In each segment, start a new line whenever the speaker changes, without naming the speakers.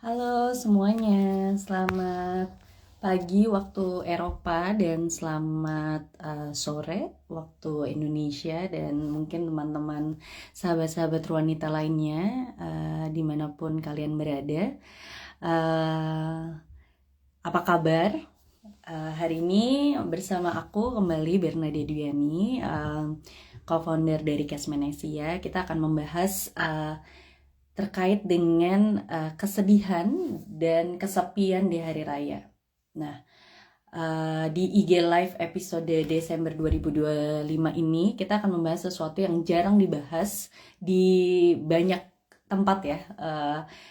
Halo semuanya, selamat pagi waktu Eropa dan selamat sore waktu Indonesia dan mungkin teman-teman sahabat-sahabat wanita lainnya dimanapun kalian berada. Eh, apa kabar? Hari ini bersama aku kembali Bernadette Dwiani, co-founder dari Cashmanesia. Kita akan membahas terkait dengan kesedihan dan kesepian di hari raya. Nah, di IG Live episode Desember 2025 ini kita akan membahas sesuatu yang jarang dibahas di banyak tempat ya,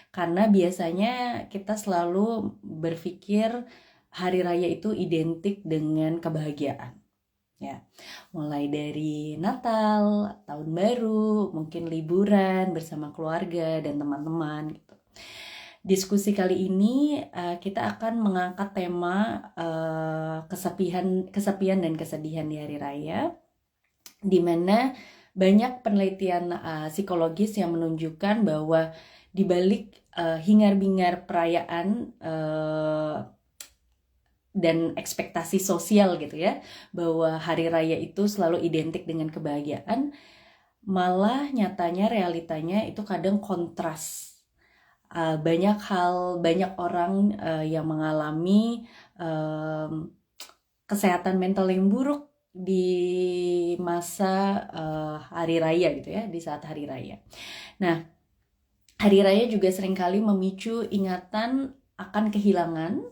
karena biasanya kita selalu berpikir hari raya itu identik dengan kebahagiaan ya, mulai dari Natal, Tahun Baru, mungkin liburan bersama keluarga dan teman-teman gitu. Diskusi kali ini kita akan mengangkat tema kesepian dan kesedihan di hari raya, di mana banyak penelitian psikologis yang menunjukkan bahwa di balik hingar-bingar perayaan dan ekspektasi sosial gitu ya, bahwa hari raya itu selalu identik dengan kebahagiaan, malah nyatanya realitanya itu kadang kontras. Banyak orang yang mengalami kesehatan mental yang buruk di masa hari raya gitu ya, di saat hari raya. Nah, hari raya juga seringkali memicu ingatan akan kehilangan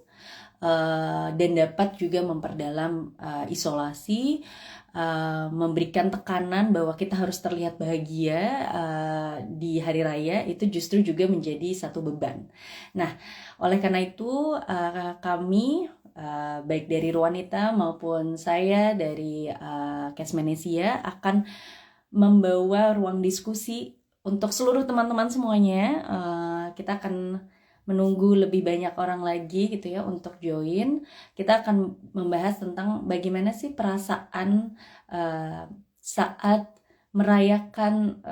dan dapat juga memperdalam isolasi, memberikan tekanan bahwa kita harus terlihat bahagia di hari raya, itu justru juga menjadi satu beban. Nah, oleh karena itu kami baik dari Ruanita maupun saya dari Cashmanesia akan membawa ruang diskusi untuk seluruh teman-teman semuanya. Kita akan menunggu lebih banyak orang lagi gitu ya untuk join. Kita akan membahas tentang bagaimana sih perasaan saat merayakan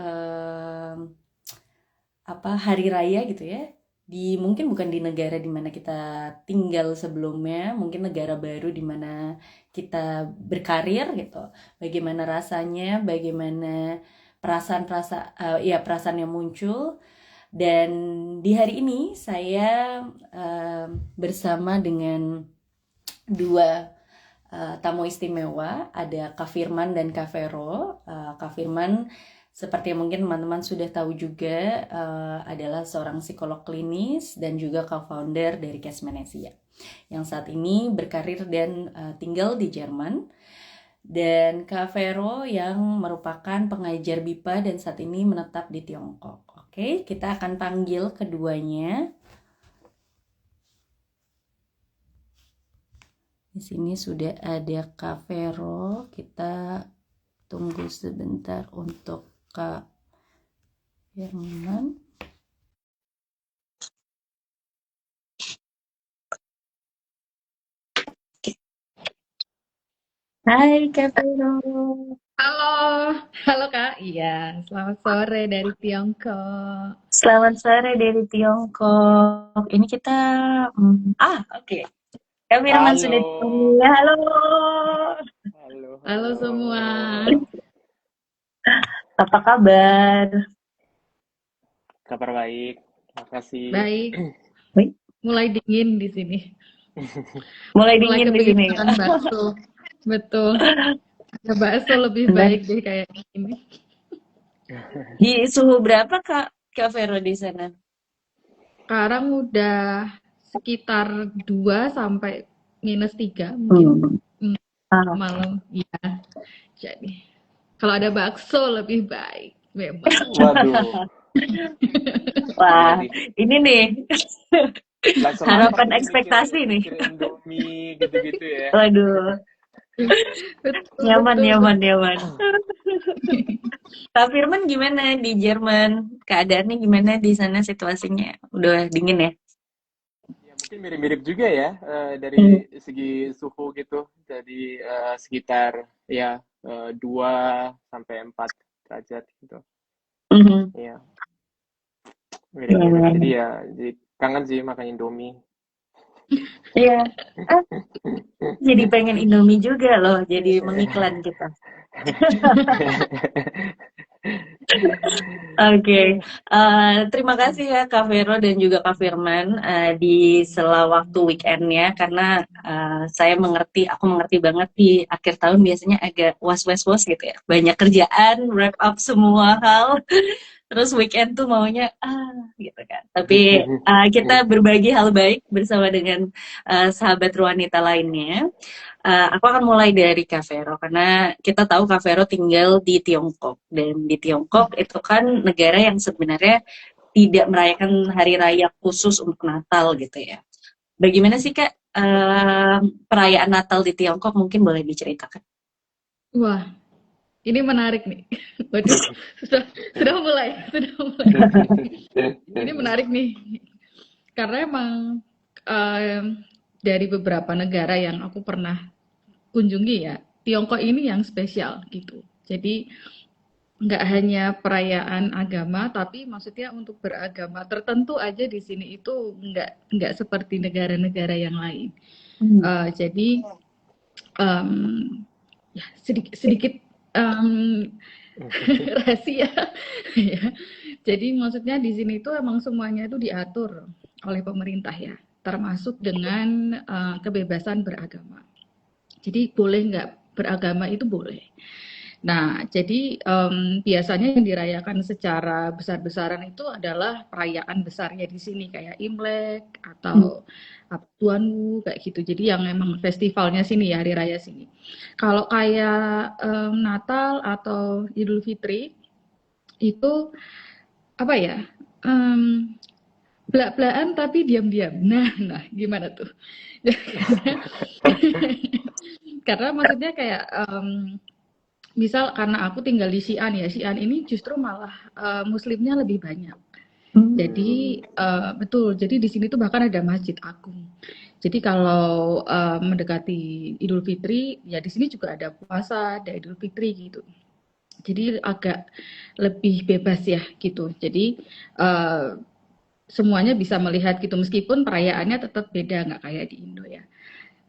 hari raya gitu ya. Mungkin bukan di negara di mana kita tinggal sebelumnya, mungkin negara baru di mana kita berkarir gitu. Bagaimana rasanya, bagaimana perasaan yang muncul. Dan di hari ini saya bersama dengan dua tamu istimewa, ada Kak Firman dan Kak Vero. Kak Firman, seperti yang mungkin teman-teman sudah tahu juga, adalah seorang psikolog klinis dan juga co-founder dari Cashmanesia, yang saat ini berkarir dan tinggal di Jerman. Dan Kak Vero yang merupakan pengajar BIPA dan saat ini menetap di Tiongkok. Oke, kita akan panggil keduanya. Di sini sudah ada Kak Vero. Kita tunggu sebentar untuk Kak Firman. Hai Kak Vero.
Halo, halo Kak. Iya, selamat sore dari Tiongkok.
Selamat sore dari Tiongkok. Ini kita oke. Kak Firman sudah
Halo,
dipanggil. Halo.
halo,
Halo
halo.
semua.
Apa kabar?
Kabar baik, makasih.
Baik,
Wih,
mulai dingin di sini.
mulai
Mulai
dingin di
kepingin
sini.
makan bakso. Betul. Ada bakso lebih
Benar.
baik deh kayak ini.
Di suhu berapa Kak Vero di sana?
Sekarang udah sekitar 2 sampai -3 mungkin.
Hmm.
Hmm,
Oke.
malam. Iya. Jadi, kalau ada bakso lebih baik memang.
Waduh,
Wah,
waduh.
ini nih
Langsung lapar
harapan
nih mikir
ekspektasi nih.
mikir Indomie gitu-gitu ya.
Waduh,
Betul,
nyaman,
betul,
nyaman,
betul.
nyaman. Kak Firman gimana di Jerman? Keadaannya gimana di sana situasinya? Udah dingin ya?
Ya mungkin mirip-mirip juga ya dari
Hmm.
segi suhu gitu. Jadi sekitar ya 2 sampai 4 derajat gitu.
Mhm.
Iya. mirip-mirip. Jadi ya, jadi kangen sih makan Indomie.
Iya. Ah, jadi pengen Indomie juga loh, jadi mengiklan kita. Oke, terima kasih ya Kak Vero dan juga Kak Firman di sela waktu weekendnya karena aku mengerti banget di akhir tahun biasanya agak was-was gitu ya, banyak kerjaan, wrap up semua hal, terus weekend tuh maunya gitu kan. Tapi kita berbagi hal baik bersama dengan sahabat wanita lainnya. Aku akan mulai dari Kak Vero karena kita tahu Kak Vero tinggal di Tiongkok dan di Tiongkok itu kan negara yang sebenarnya tidak merayakan hari raya khusus untuk Natal gitu ya. Bagaimana sih Kak perayaan Natal di Tiongkok mungkin boleh diceritakan?
Wah, ini menarik nih. Waduh, sudah mulai, sudah mulai. Ini menarik nih, karena emang em, dari beberapa negara yang aku pernah kunjungi ya, Tiongkok ini yang spesial gitu. Jadi nggak hanya perayaan agama, tapi maksudnya untuk beragama tertentu aja di sini itu nggak seperti negara-negara yang lain. Jadi em, ya sedikit sedikit rahasia ya. Jadi maksudnya di sini itu emang semuanya itu diatur oleh pemerintah ya, termasuk dengan kebebasan beragama. Jadi boleh nggak beragama itu boleh. Nah, jadi biasanya yang dirayakan secara besar-besaran itu adalah perayaan besarnya di sini kayak Imlek atau Tuan Wu kayak gitu. Jadi yang memang festivalnya sini ya, hari raya sini. Kalau kayak Natal atau Idul Fitri itu apa ya? Belak-belakan tapi diam-diam. Nah, gimana tuh? Karena maksudnya kayak misal karena aku tinggal di Xi'an ya, Xi'an ini justru malah muslimnya lebih banyak. Jadi betul, jadi di sini tuh bahkan ada Masjid Agung. Jadi kalau mendekati Idul Fitri, ya di sini juga ada puasa, ada Idul Fitri gitu. Jadi agak lebih bebas ya gitu. Jadi semuanya bisa melihat gitu, meskipun perayaannya tetap beda, nggak kayak di Indo ya.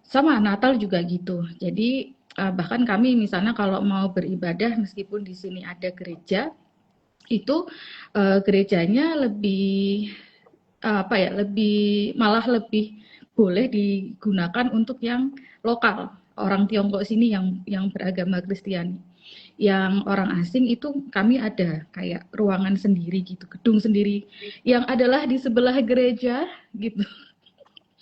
Sama Natal juga gitu. Jadi bahkan kami misalnya kalau mau beribadah meskipun di sini ada gereja, itu gerejanya lebih apa ya, malah lebih boleh digunakan untuk yang lokal, orang Tiongkok sini yang beragama Kristiani. Yang orang asing itu kami ada kayak ruangan sendiri gitu, gedung sendiri yang adalah di sebelah gereja gitu.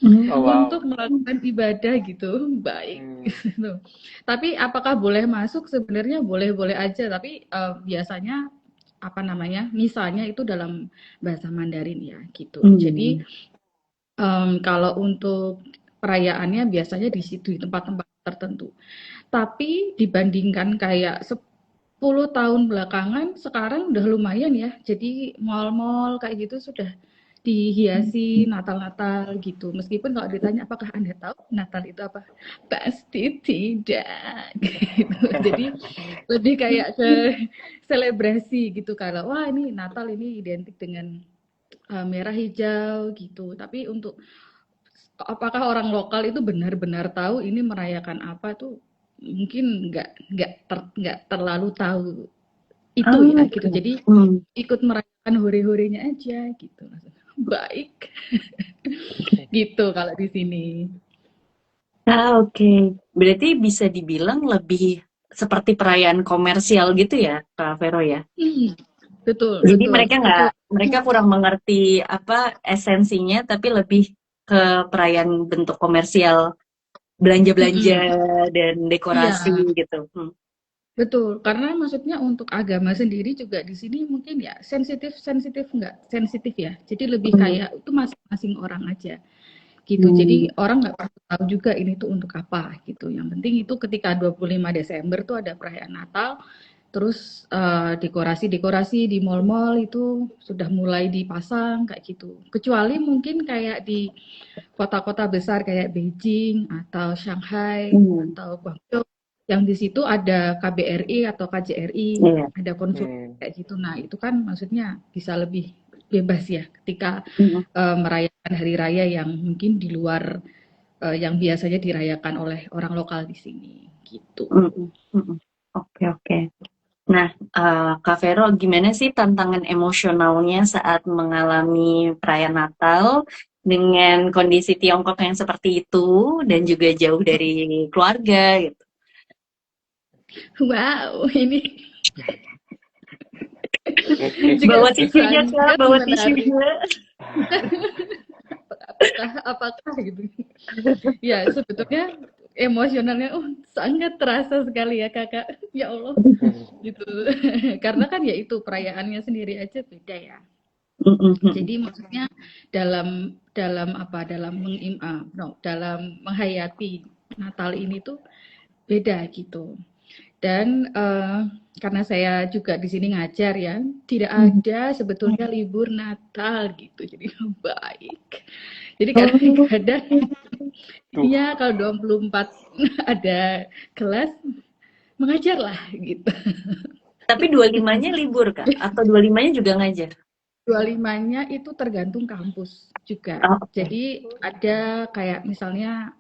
Oh, wow.
Untuk melakukan ibadah gitu, baik gitu. Tapi apakah boleh masuk? Sebenarnya boleh-boleh aja, tapi biasanya apa namanya, misalnya itu dalam bahasa Mandarin ya gitu. Jadi kalau untuk perayaannya biasanya di situ, di tempat-tempat tertentu. Tapi dibandingkan kayak 10 tahun belakangan, sekarang udah lumayan ya. Jadi mall-mall kayak gitu sudah dihiasi Natal-Natal gitu. Meskipun kalau ditanya apakah Anda tahu Natal itu apa? Pasti tidak. Gitu. Jadi lebih kayak ke selebrasi gitu. Kalau wah ini Natal ini identik dengan merah hijau gitu. Tapi untuk apakah orang lokal itu benar-benar tahu ini merayakan apa tuh mungkin nggak terlalu tahu itu ya gitu. Jadi ikut merayakan hore-horenya aja gitu. Baik. Gitu kalau di sini.
Oke. Berarti bisa dibilang lebih seperti perayaan komersial gitu ya, Kak Vero ya?
Betul,
Jadi
betul.
mereka kurang mengerti apa esensinya, tapi lebih ke perayaan bentuk komersial, belanja-belanja dan dekorasi
Iya,
gitu.
betul. Karena maksudnya untuk agama sendiri juga di sini mungkin ya sensitif nggak sensitif ya. Jadi lebih kayak itu masing-masing orang aja gitu. Jadi orang nggak perlu tahu juga ini tuh untuk apa gitu. Yang penting itu ketika 25 Desember tuh ada perayaan Natal, terus dekorasi-dekorasi di mall-mall itu sudah mulai dipasang kayak gitu. Kecuali mungkin kayak di kota-kota besar kayak Beijing atau Shanghai atau Guangzhou yang di situ ada KBRI atau KJRI,
Iya.
ada konsul kayak gitu. Nah, itu kan maksudnya bisa lebih bebas ya ketika
Mm-mm.
merayakan hari raya yang mungkin di luar yang biasanya dirayakan oleh orang lokal di sini gitu.
Mm-mm. Mm-mm. Oke, oke. Nah, Kak Vero, gimana sih tantangan emosionalnya saat mengalami perayaan Natal dengan kondisi Tiongkok yang seperti itu dan juga jauh dari keluarga gitu?
Wow, ini juga
Bawa tisunya, Kak,
sangat
bawa
menarik.
tisunya.
Apakah gitu? Ya, sebetulnya emosionalnya sangat terasa sekali ya kakak. Ya Allah, gitu. Karena kan ya itu perayaannya sendiri aja beda ya.
Mm-mm.
Jadi maksudnya dalam dalam apa dalam menghayati Natal ini tuh beda gitu. Dan karena saya juga di sini ngajar ya, tidak ada sebetulnya libur Natal gitu. Jadi baik. Jadi
Oh,
kadang-kadang
Tuh.
ya kalau 24 ada kelas mengajar lah gitu.
tapi 25-nya libur, Kak? Atau 25-nya juga ngajar?
25-nya itu tergantung kampus juga.
Oh, oke.
Jadi ada kayak misalnya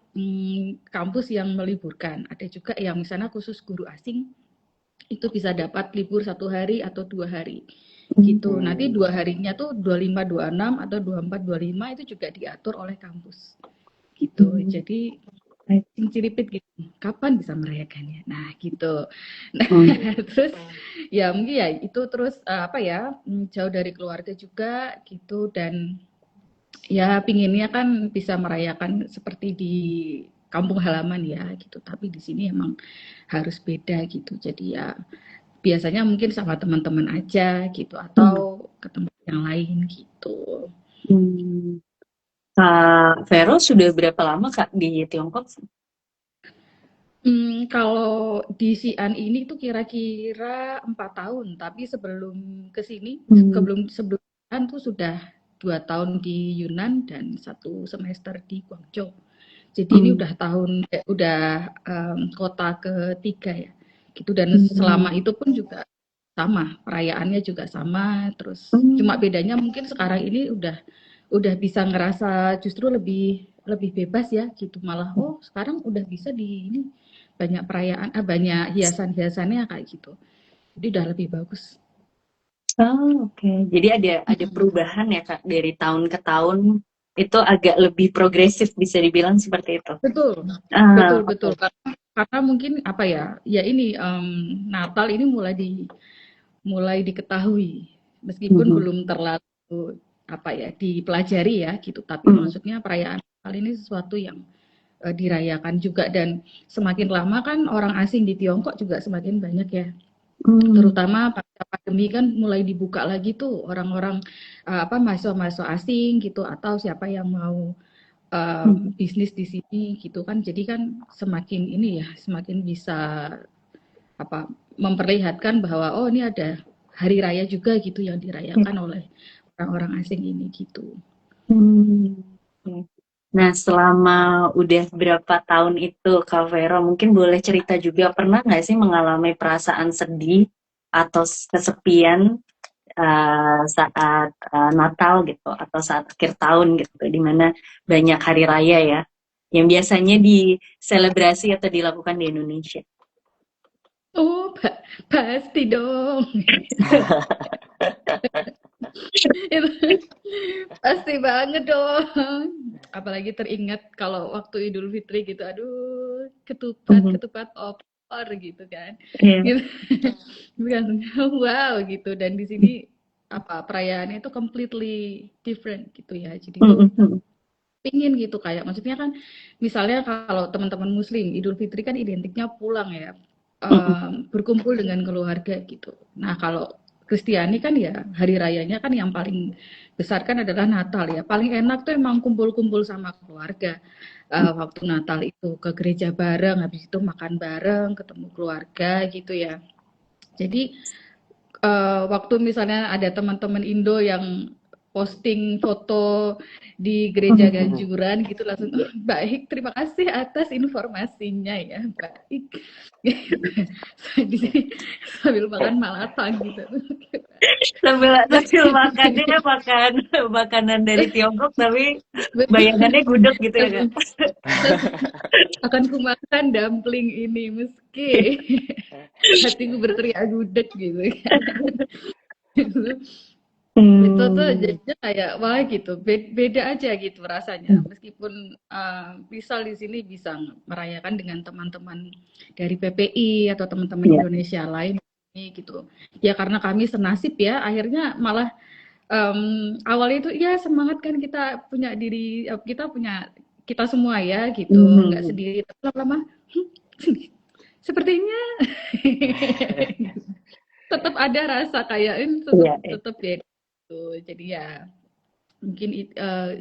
kampus yang meliburkan, ada juga yang misalnya khusus guru asing itu bisa dapat libur 1 hari atau 2 hari gitu. Nanti 2 harinya tuh 25, 26 atau 24, 25 itu juga diatur oleh kampus gitu.
Hmm.
Jadi cinciripit gitu. Kapan bisa merayakannya? Nah, gitu. Nah,
Hmm.
terus ya mungkin ya itu terus jauh dari keluarga juga gitu dan ya pinginnya kan bisa merayakan seperti di kampung halaman ya gitu. Tapi di sini emang harus beda gitu. Jadi ya biasanya mungkin sama teman-teman aja gitu
Hmm.
atau ke tempat yang lain gitu.
Hmm. Kak Vero sudah berapa lama, Kak, di Tiongkok?
Kalau di Xi'an ini tuh kira-kira 4 tahun, tapi sebelum ke sini,
Hmm.
sebelum Xi'an tuh sudah 2 tahun di Yunnan dan 1 semester di Guangzhou. Jadi ini
Hmm.
udah kota ketiga ya, gitu. Dan
Hmm.
selama itu pun juga sama, perayaannya juga sama. Terus cuma
Hmm.
bedanya mungkin sekarang ini udah bisa ngerasa justru lebih lebih bebas ya gitu. Malah sekarang udah bisa di ini banyak perayaan, banyak hiasan-hiasannya kayak gitu. Jadi udah lebih bagus.
Oh, oke. Jadi ada perubahan ya, Kak, dari tahun ke tahun itu agak lebih progresif bisa dibilang seperti itu.
Betul, betul, betul.
Oke.
Karena mungkin apa ya, ya ini Natal ini mulai diketahui, meskipun
Mhm.
belum terlalu apa ya dipelajari ya gitu. Tapi
Mhm.
maksudnya perayaan Natal ini sesuatu yang dirayakan juga dan semakin lama kan orang asing di Tiongkok juga semakin banyak ya.
Hmm.
Terutama pasca pandemi kan mulai dibuka lagi tuh orang-orang mahasiswa-mahasiswa asing gitu atau siapa yang mau
Mhm.
bisnis di sini gitu kan. Jadi kan semakin ini ya, semakin bisa apa memperlihatkan bahwa ini ada hari raya juga gitu yang dirayakan oleh orang-orang asing ini gitu.
Hmm. Oke. Nah, selama udah berapa tahun itu, Kak Vero, mungkin boleh cerita juga, pernah nggak sih mengalami perasaan sedih atau kesepian saat Natal gitu, atau saat akhir tahun gitu, di mana banyak hari raya ya, yang biasanya diselebrasi atau dilakukan di Indonesia?
Oh, pasti dong. Itu pasti banget dong. Apalagi teringat kalau waktu Idul Fitri gitu, aduh,
Mhm.
ketupat opor gitu kan.
Iya.
Gitu. Bukan, wow gitu. Dan di sini perayaannya itu completely different gitu ya. Jadi tuh
Mhm. Mhm.
pingin gitu kayak maksudnya kan misalnya kalau teman-teman Muslim Idul Fitri kan identiknya pulang ya
Mhm.
berkumpul dengan keluarga gitu. Nah kalau Kristiani kan ya hari rayanya kan yang paling besar kan adalah Natal ya. Paling enak tuh emang kumpul-kumpul sama keluarga waktu Natal itu ke gereja bareng, habis itu makan bareng, ketemu keluarga gitu ya. Jadi waktu misalnya ada teman-teman Indo yang posting foto di gereja Ganjuran gitu langsung "Oh, baik, terima kasih atas informasinya ya, baik." Di sini sambil makan malata gitu.
sambil
Terus
sambil makannya makan makanan dari Tiongkok tapi
betul.
bayangannya gudeg gitu ya kak.
Langsung langsung akan kumakan dumpling ini meski hatiku berteriak gudeg gitu kan. Itu tuh jadinya kayak wah gitu, beda aja gitu rasanya. Meskipun misal di sini bisa merayakan dengan teman-teman dari PPI atau teman-teman
Iya.
Indonesia lain ini gitu. Ya karena kami senasib ya, akhirnya malah awalnya itu ya semangat kan kita punya diri, kita punya kita semua ya gitu, nggak sendiri. Tapi lama-lama sepertinya tetap ada rasa kayak ini tetap
Iya,
tetap ya gitu. Jadi ya mungkin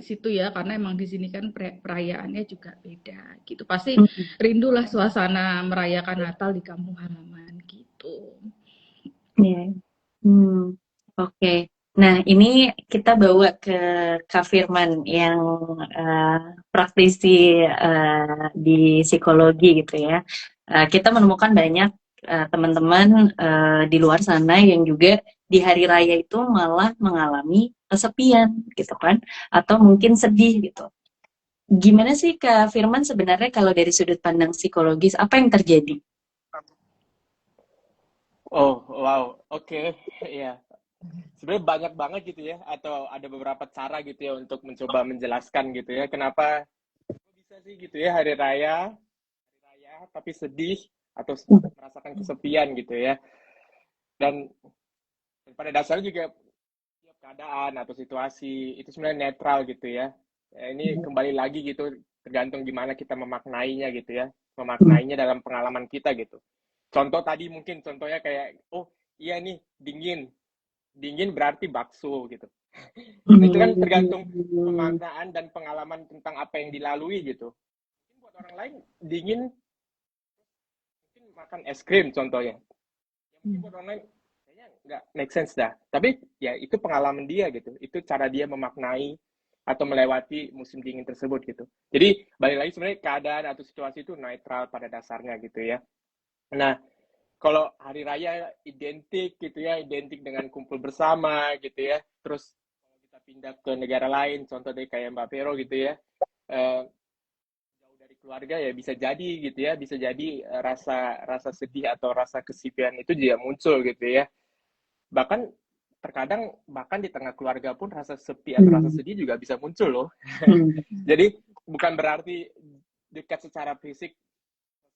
situ ya karena emang di sini kan perayaannya juga beda gitu. Pasti rindulah suasana merayakan Natal di kampung halaman gitu.
iya. Oke. Nah, ini kita bawa ke Kak Firman yang praktisi di psikologi gitu ya. Kita menemukan banyak teman-teman di luar sana yang juga di hari raya itu malah mengalami kesepian gitu kan, atau mungkin sedih gitu. Gimana sih Kak Firman sebenarnya kalau dari sudut pandang psikologis apa yang terjadi?
Oh, wow. Oke. Ya. Sebenarnya banyak banget gitu ya, atau ada beberapa cara gitu ya untuk mencoba menjelaskan gitu ya, kenapa kok bisa sih gitu ya hari raya tapi sedih atau merasakan kesepian gitu ya. Dan pada dasarnya juga tiap keadaan atau situasi itu sebenarnya netral gitu ya. Ini kembali lagi gitu, tergantung gimana kita memaknainya gitu ya, memaknainya dalam pengalaman kita gitu. Contoh tadi mungkin contohnya kayak, oh iya nih dingin, dingin berarti bakso gitu. Nah, itu kan tergantung pemaknaan dan pengalaman tentang apa yang dilalui gitu. Mungkin buat orang lain dingin mungkin makan es krim contohnya. Ya mungkin buat orang lain kayaknya nggak make sense dah. Tapi ya itu pengalaman dia gitu. Itu cara dia memaknai atau melewati musim dingin tersebut gitu. Jadi balik lagi sebenarnya keadaan atau situasi itu netral pada dasarnya gitu ya. Nah, kalau hari raya identik gitu ya, identik dengan kumpul bersama gitu ya. Terus kalau kita pindah ke negara lain, contoh dari kayak Mbak Vero gitu ya, eh, jauh dari keluarga ya bisa jadi gitu ya, bisa jadi rasa rasa sedih atau rasa kesepian itu juga muncul gitu ya. Bahkan terkadang bahkan di tengah keluarga pun rasa sepi atau rasa sedih juga bisa muncul loh. Jadi bukan berarti dekat secara fisik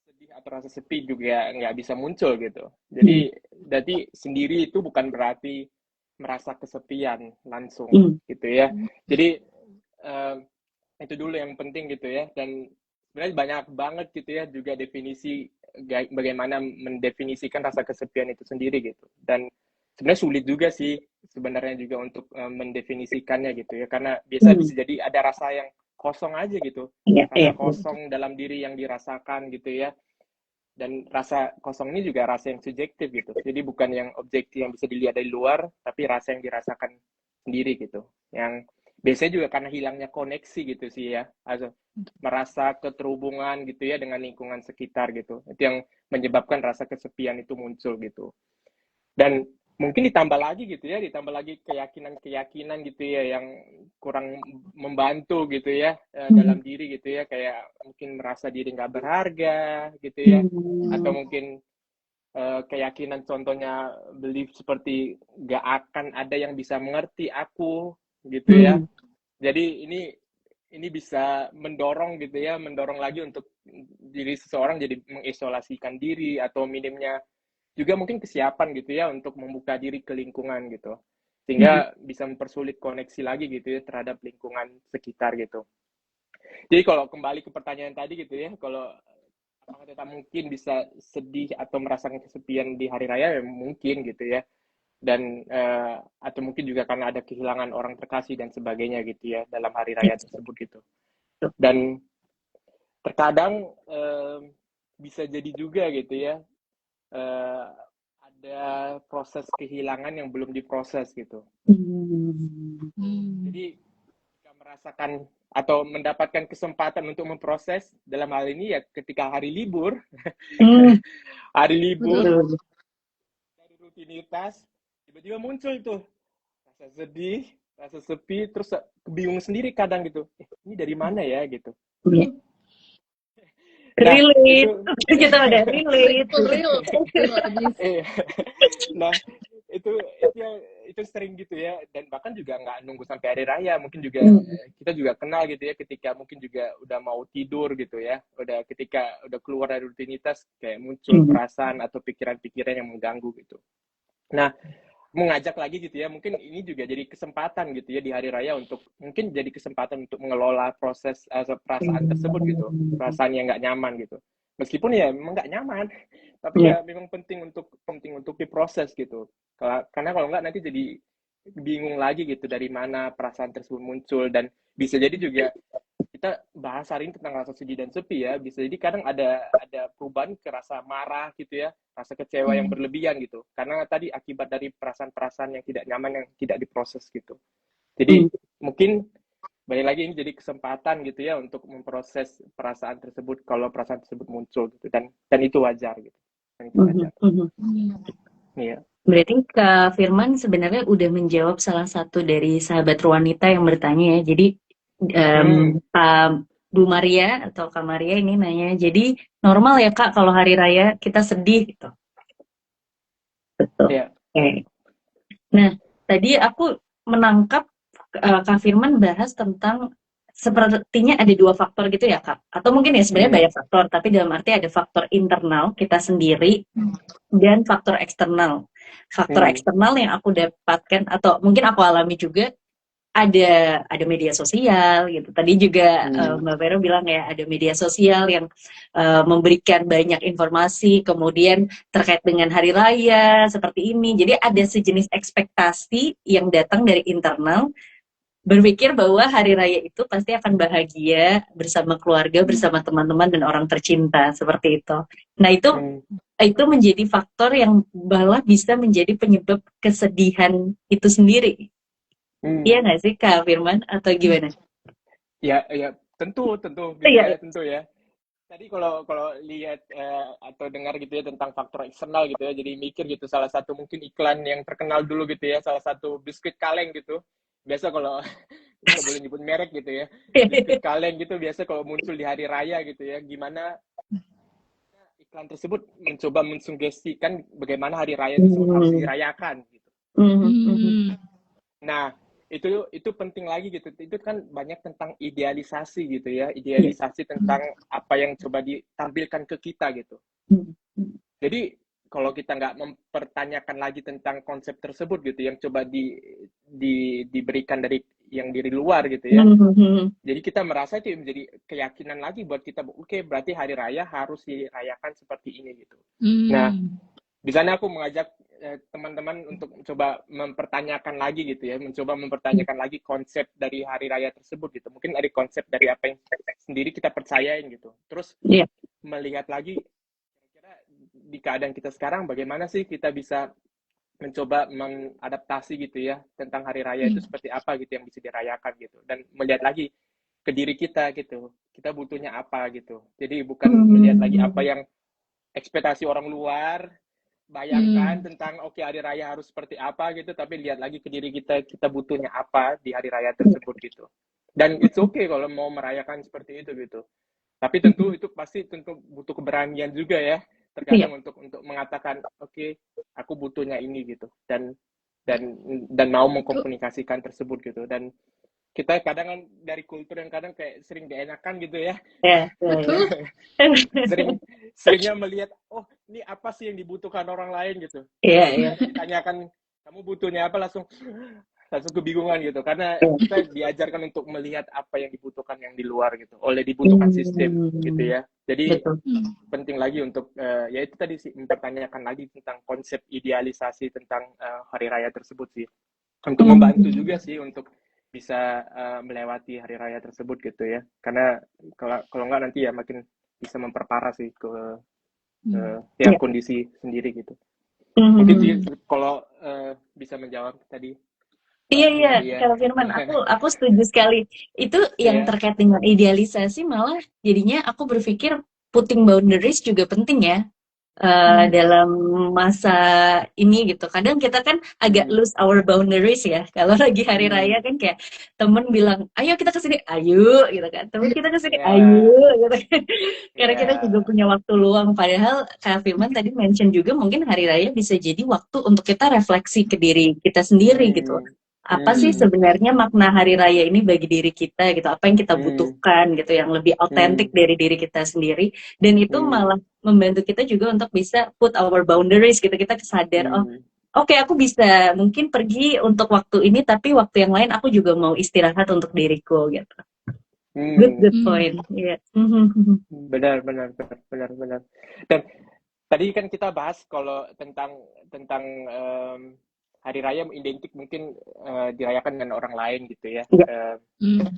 sedih atau rasa sepi juga nggak bisa muncul gitu. Jadi berarti sendiri itu bukan berarti merasa kesepian langsung gitu ya. Jadi eh, itu dulu yang penting gitu ya. Dan sebenarnya banyak banget gitu ya juga definisi bagaimana mendefinisikan rasa kesepian itu sendiri gitu. Dan sebenarnya sulit juga sih sebenarnya juga untuk mendefinisikannya gitu ya. Karena biasa bisa jadi ada rasa yang kosong aja gitu. Rasa kosong dalam diri yang dirasakan gitu ya. Dan rasa kosong ini juga rasa yang subjektif gitu. Jadi bukan yang objektif yang bisa dilihat dari luar, tapi rasa yang dirasakan sendiri gitu. Yang biasanya juga karena hilangnya koneksi gitu sih ya. Also, merasa keterhubungan gitu ya dengan lingkungan sekitar gitu. Itu yang menyebabkan rasa kesepian itu muncul gitu. Dan mungkin ditambah lagi gitu ya, ditambah lagi keyakinan-keyakinan gitu ya yang kurang membantu gitu ya dalam diri gitu ya, kayak mungkin merasa diri nggak berharga gitu ya, atau mungkin keyakinan contohnya belief seperti nggak akan ada yang bisa mengerti aku gitu ya. Jadi ini bisa mendorong gitu ya, mendorong lagi untuk diri seseorang jadi mengisolasikan diri atau minimnya juga mungkin kesiapan gitu ya untuk membuka diri ke lingkungan gitu. Sehingga bisa mempersulit koneksi lagi gitu ya terhadap lingkungan sekitar gitu. Jadi kalau kembali ke pertanyaan tadi gitu ya, kalau apakah kita mungkin bisa sedih atau merasakan kesepian di hari raya, ya mungkin gitu ya. Dan atau mungkin juga karena ada kehilangan orang terkasih dan sebagainya gitu ya dalam hari raya tersebut gitu. Dan terkadang bisa jadi juga gitu ya ada proses kehilangan yang belum diproses gitu. Jadi ketika merasakan atau mendapatkan kesempatan untuk memproses dalam hal ini ya ketika hari libur,
Hmm,
hari libur
Betul.
betul.
dari rutinitas tiba-tiba muncul tuh rasa sedih, rasa sepi, terus bingung sendiri kadang gitu. Ini dari mana ya gitu.
Iya.
Nah,
Relate.
itu
Kita udah relate.
Itu real abis.
iya. Nah, itu yang itu sering gitu ya dan bahkan juga nggak nunggu sampai hari raya mungkin juga
Hmm,
kita juga kenal gitu ya ketika mungkin juga udah mau tidur gitu ya udah ketika udah keluar dari rutinitas kayak muncul
hmm,
perasaan atau pikiran-pikiran yang mengganggu gitu. Nah, mengajak lagi gitu ya mungkin ini juga jadi kesempatan gitu ya di hari raya untuk mungkin jadi kesempatan untuk mengelola proses perasaan tersebut gitu
hmm.
perasaan yang nggak nyaman gitu meskipun ya memang nggak nyaman tapi
Iya.
ya memang penting untuk diproses gitu karena kalau nggak nanti jadi bingung lagi gitu dari mana perasaan tersebut muncul dan bisa jadi juga kita bahas hari ini tentang rasa sedih dan sepi ya bisa jadi kadang ada perubahan ke rasa marah gitu ya rasa kecewa yang berlebihan gitu karena tadi akibat dari perasaan-perasaan yang tidak nyaman yang tidak diproses gitu
Hmm,
jadi mungkin balik lagi ini jadi kesempatan gitu ya untuk memproses perasaan tersebut kalau perasaan tersebut muncul gitu dan itu wajar gitu dan itu
hmm,
wajar
hmm.
iya
Berarti Kak Firman sebenarnya udah menjawab salah satu dari sahabat wanita yang bertanya ya. Jadi
hmm
Kak Bu Maria atau Kak Maria ini nanya, jadi normal ya Kak kalau hari raya kita sedih gitu. Betul.
iya
Oke. Nah, tadi aku menangkap Kak Firman bahas tentang sepertinya ada dua faktor gitu ya Kak. Atau mungkin ya sebenarnya
hmm
banyak faktor, tapi dalam arti ada faktor internal kita sendiri dan faktor eksternal. Faktor
hmm
eksternal yang aku dapatkan atau mungkin aku alami juga ada media sosial gitu. Tadi juga
hmm
Mbak Vero bilang ya ada media sosial yang memberikan banyak informasi kemudian terkait dengan hari raya seperti ini. Jadi ada sejenis ekspektasi yang datang dari internal berpikir bahwa hari raya itu pasti akan bahagia bersama keluarga, bersama teman-teman dan orang tercinta seperti itu. Nah,
hmm
itu menjadi faktor yang malah bisa menjadi penyebab kesedihan itu sendiri. Iya
hmm
nggak sih Kak Firman atau gimana?
ya ya tentu tentu
Iya,
bisa tentu ya tadi kalau kalau lihat atau dengar gitu ya tentang faktor eksternal gitu ya, jadi mikir gitu salah satu mungkin iklan yang terkenal dulu gitu ya, salah satu biskuit kaleng gitu. Biasa kalau kita nggak boleh nyebut merek gitu ya, biskuit kaleng gitu biasa kalau muncul di hari raya gitu ya, gimana iklan tersebut mencoba mensugestikan bagaimana hari raya tersebut harus
Hmm,
dirayakan gitu.
hmm, hmm,
Hmm.
Nah, itu penting lagi gitu. Itu kan banyak tentang idealisasi gitu ya,
iya,
idealisasi tentang apa yang coba ditampilkan ke kita gitu.
hmm, hmm,
Jadi kalau kita nggak mempertanyakan lagi tentang konsep tersebut gitu, yang coba diberikan dari yang dari luar gitu ya.
hmm, hmm,
Jadi kita merasa itu menjadi keyakinan lagi buat kita, oke, berarti hari raya harus dirayakan seperti ini gitu. Nah,
Hmm.
di sana aku mengajak teman-teman untuk mencoba mempertanyakan lagi gitu ya, mencoba mempertanyakan lagi konsep dari hari raya tersebut gitu. Mungkin ada konsep dari apa yang sendiri kita percayain gitu. Terus
iya,
melihat lagi kira-kira di keadaan kita sekarang bagaimana sih kita bisa mencoba mengadaptasi gitu ya tentang hari raya itu seperti apa gitu yang bisa dirayakan gitu dan melihat lagi ke diri kita gitu. Kita butuhnya apa gitu. Jadi bukan melihat lagi apa
hmm,
yang ekspektasi orang luar bayangkan
Hmm.
tentang oke hari raya harus seperti apa gitu tapi lihat lagi ke diri kita butuhnya apa di hari raya tersebut gitu dan it's okay kalau mau merayakan seperti itu gitu tapi tentu itu pasti tentu butuh keberanian juga ya
iya,
terkadang untuk mengatakan oke aku butuhnya ini gitu dan dan mau
Itu
mengkomunikasikan tersebut gitu dan kita kadang kan dari kultur yang kadang kayak sering gak enakan gitu ya
iya, iya,
betul.
seringnya melihat oh ini apa sih yang dibutuhkan orang lain gitu
iya,
terus
iya,
ketika ditanyakan kamu butuhnya apa langsung kebingungan gitu karena
iya.
kita diajarkan untuk melihat apa yang dibutuhkan yang di luar gitu oleh dibutuhkan sistem gitu
Hmm,
ya jadi
betul.
penting lagi untuk ya itu tadi sih mempertanyakan lagi tentang konsep idealisasi tentang hari raya tersebut sih untuk membantu
Hmm,
juga sih untuk bisa melewati hari raya tersebut gitu ya karena kalau nggak nanti ya makin bisa memperparah sih ke ya
iya,
kondisi sendiri gitu mungkin sih
hmm,
kalau bisa menjawab tadi
Iya iya,
Iya.
Kak Firman, aku setuju sekali. Itu yang
Iya.
terkait dengan idealisasi malah jadinya aku berpikir putting boundaries juga penting ya
Hmm.
dalam masa ini gitu. Kadang kita kan agak
Hmm.
lose our boundaries ya. Kalau lagi hari raya
Hmm.
kan kayak temen bilang, ayo kita ke sini, ayo gitu kan. Temen kita ke sini,
Ya.
ayo gitu kan. Karena kita juga
Ya.
punya waktu luang. Padahal Kak Firman tadi mention juga mungkin hari raya bisa jadi waktu untuk kita refleksi ke diri kita sendiri gitu.
Hmm.
Apa sih
Hmm.
Hmm.
sebenarnya makna hari raya ini bagi diri kita gitu? Apa yang kita
Hmm.
butuhkan gitu yang lebih otentik
Hmm.
dari diri kita sendiri dan itu
Hmm.
malah membantu kita juga untuk bisa put our boundaries gitu. Kita sadar oh
Hmm.
oke aku bisa mungkin pergi untuk waktu ini tapi waktu yang lain aku juga mau istirahat untuk diriku gitu. Good
Hmm.
good
Hmm.
point. Iya. Mhm.
Benar, benar, benar, benar, benar. Dan tadi kan kita bahas kalau tentang hari raya identik mungkin dirayakan dengan orang lain gitu ya.
Iya.
Hmm.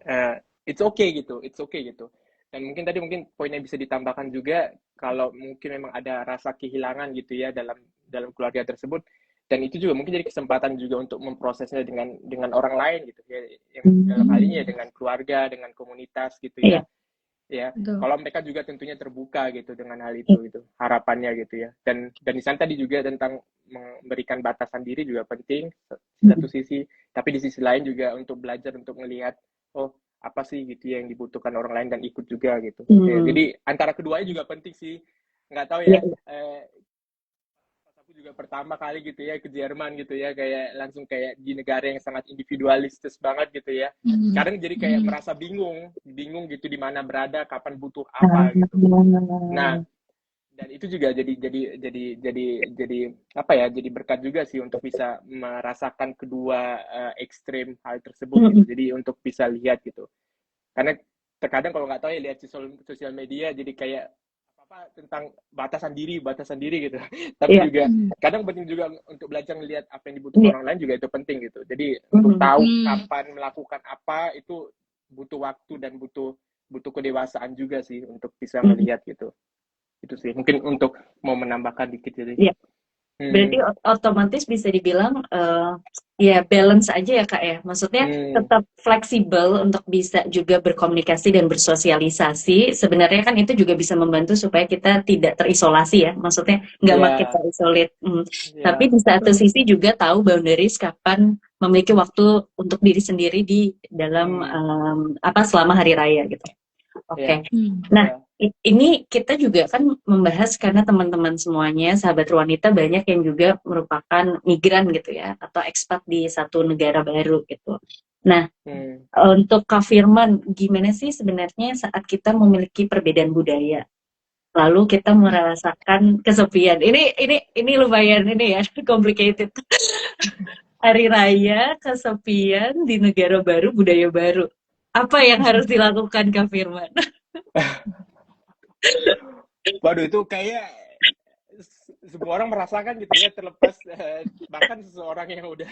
Eh, it's okay gitu, it's okay gitu. Dan mungkin tadi mungkin poin yang bisa ditambahkan juga kalau mungkin memang ada rasa kehilangan gitu ya dalam keluarga tersebut, dan itu juga mungkin jadi kesempatan juga untuk memprosesnya dengan orang lain gitu ya, yang dalam hal ini ya
Hmm.
dengan keluarga, dengan komunitas gitu
Iya.
ya.
Betul.
Kalau mereka juga tentunya terbuka gitu dengan hal itu gitu, harapannya gitu ya. Dan di sana tadi juga tentang memberikan batasan diri juga penting di satu sisi, tapi di sisi lain juga untuk belajar untuk melihat oh apa sih gitu ya yang dibutuhkan orang lain dan ikut juga gitu. Ya,
Hmm.
jadi antara keduanya juga penting sih. Nggak tahu
Iya.
ya, pas aku juga pertama kali gitu ya ke Jerman gitu ya, kayak langsung kayak di negara yang sangat individualistis banget gitu ya.
Hmm.
Kadang jadi kayak
Hmm.
merasa bingung gitu di mana berada, kapan butuh
Ah,
apa gitu. Nah, dan itu juga jadi apa ya? Jadi berkat juga sih untuk bisa merasakan kedua ekstrem hal tersebut gitu. Jadi untuk bisa lihat gitu. Karena terkadang kalau nggak tahu ya lihat sosial media jadi kayak apa tentang batasan diri gitu. Tapi
Iya.
juga
Hmm.
kadang penting juga untuk belajar melihat apa yang dibutuhkan
Iya.
orang lain juga itu penting gitu. Jadi untuk tahu
Hmm.
kapan melakukan apa itu butuh waktu dan butuh butuh kedewasaan juga sih untuk bisa melihat gitu. Itu sih mungkin untuk mau menambahkan dikit jadi.
Iya. Berarti
Hmm.
otomatis bisa dibilang ya balance aja ya Kak ya. Maksudnya
Hmm.
tetap fleksibel untuk bisa juga berkomunikasi dan bersosialisasi. Sebenarnya kan itu juga bisa membantu supaya kita tidak terisolasi ya. Maksudnya nggak makin
Ya,
terisolir. Tapi
ya.
di satu
Betul.
sisi juga tahu boundaries kapan memiliki waktu untuk diri sendiri di dalam
Hmm.
apa selama hari raya gitu.
Ya,
Oke.
Hmm.
Nah,
ya.
ini kita juga kan membahas karena teman-teman semuanya, sahabat wanita banyak yang juga merupakan migran gitu ya, atau ekspat di satu negara baru gitu. Nah,
Hmm.
untuk Kak Firman, gimana sih sebenarnya saat kita memiliki perbedaan budaya, lalu kita merasakan kesepian? Ini lumayan ini ya, complicated. Hari raya, kesepian di negara baru, budaya baru. Apa yang harus dilakukan Kak Firman?
Waduh itu kayak semua orang merasakan gitu ya terlepas bahkan seseorang yang udah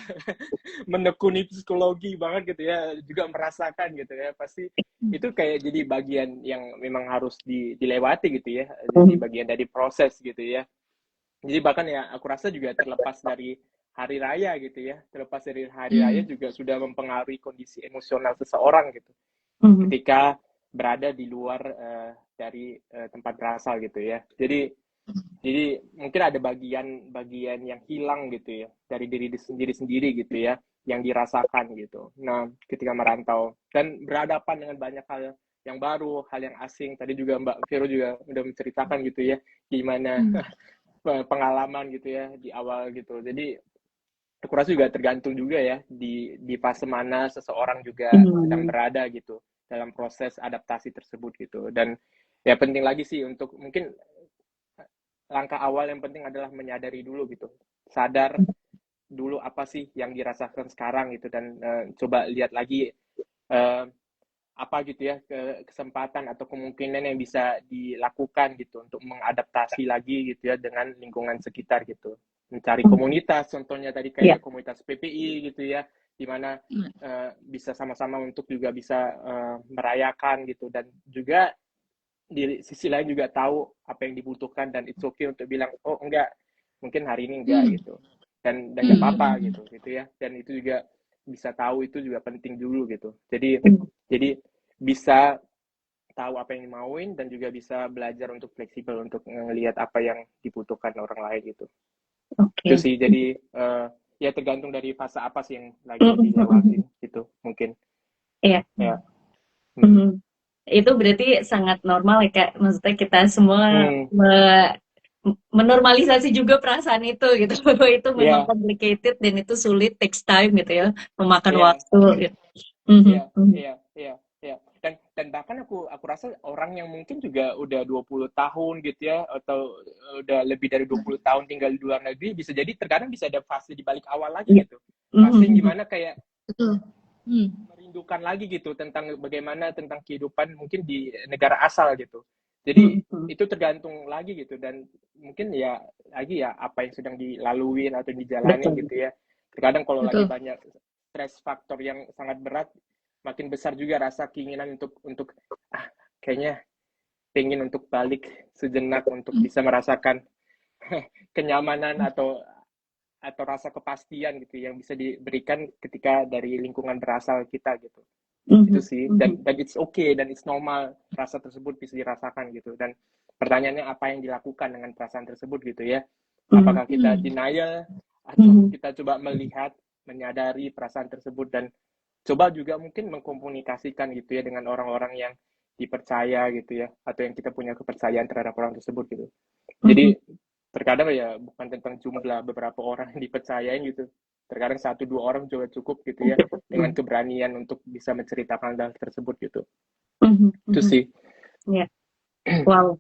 menekuni psikologi banget gitu ya juga merasakan gitu ya pasti itu kayak jadi bagian yang memang harus dilewati gitu ya jadi bagian dari proses gitu ya jadi bahkan ya aku rasa juga terlepas dari hari raya gitu ya terlepas dari hari raya
Hmm.
juga sudah mempengaruhi kondisi emosional seseorang gitu
Mhm.
ketika berada di luar dari tempat berasal gitu ya jadi mungkin ada bagian yang hilang gitu ya dari diri sendiri gitu ya yang dirasakan gitu. Nah, ketika merantau dan berhadapan dengan banyak hal yang baru, hal yang asing. Tadi juga Mbak Vero juga udah menceritakan gitu ya gimana
Hmm.
pengalaman gitu ya di awal gitu. Jadi aku rasa juga tergantung juga ya di fase mana seseorang juga sedang
Hmm.
berada gitu dalam proses adaptasi tersebut gitu. Dan ya penting lagi sih untuk mungkin langkah awal yang penting adalah menyadari dulu gitu sadar dulu apa sih yang dirasakan sekarang gitu dan coba lihat lagi uh, apa gitu ya kesempatan atau kemungkinan yang bisa dilakukan gitu untuk mengadaptasi lagi gitu ya dengan lingkungan sekitar gitu mencari komunitas contohnya tadi
Ya.
kayak komunitas PPI gitu ya di mana bisa sama-sama untuk juga bisa merayakan gitu dan juga di sisi lain juga tahu apa yang dibutuhkan dan it's okay untuk bilang oh enggak mungkin hari ini enggak
Hmm.
gitu dan nggak apa-apa
Hmm.
gitu ya dan itu juga bisa tahu itu juga penting dulu gitu. Jadi bisa tahu apa yang dimauin dan juga bisa belajar untuk fleksibel untuk ngelihat apa yang dibutuhkan orang lain gitu. Itu
Oke.
sih. Jadi ya tergantung dari fase apa sih yang lagi dilewatin gitu mungkin.
Iya.
Ya.
Itu berarti sangat normal ya Kak. Maksudnya kita semua
Hmm.
menormalisasi juga perasaan itu gitu. Itu memang
Yeah.
complicated dan itu sulit, takes time gitu ya, memakan
Yeah.
waktu gitu.
Iya. Dan bahkan aku rasa orang yang mungkin juga udah 20 tahun gitu ya, atau udah lebih dari 20 tahun tinggal di luar negeri, bisa jadi terkadang bisa ada fase di balik awal lagi
Iya.
gitu. Fase yang gimana kayak
Betul.
merindukan lagi gitu tentang bagaimana tentang kehidupan mungkin di negara asal gitu. Jadi itu tergantung lagi gitu, dan mungkin ya lagi ya apa yang sedang dilalui atau dijalani
Betul.
gitu ya. Terkadang kalau lagi
Betul.
banyak stress faktor yang sangat berat, makin besar juga rasa keinginan untuk kayaknya pengen untuk balik sejenak untuk bisa merasakan kenyamanan atau rasa kepastian gitu yang bisa diberikan ketika dari lingkungan berasal kita gitu. Itu sih, dan it's okay dan it's normal rasa tersebut bisa dirasakan gitu. Dan pertanyaannya apa yang dilakukan dengan perasaan tersebut gitu ya. Apakah kita denial atau kita coba melihat, menyadari perasaan tersebut dan coba juga mungkin mengkomunikasikan gitu ya dengan orang-orang yang dipercaya gitu ya, atau yang kita punya kepercayaan terhadap orang tersebut gitu. Jadi terkadang ya bukan tentang jumlah beberapa orang yang dipercayain gitu. Terkadang 1-2 orang juga cukup gitu ya, dengan keberanian untuk bisa menceritakan hal tersebut gitu. Itu sih.
Ya. Wow,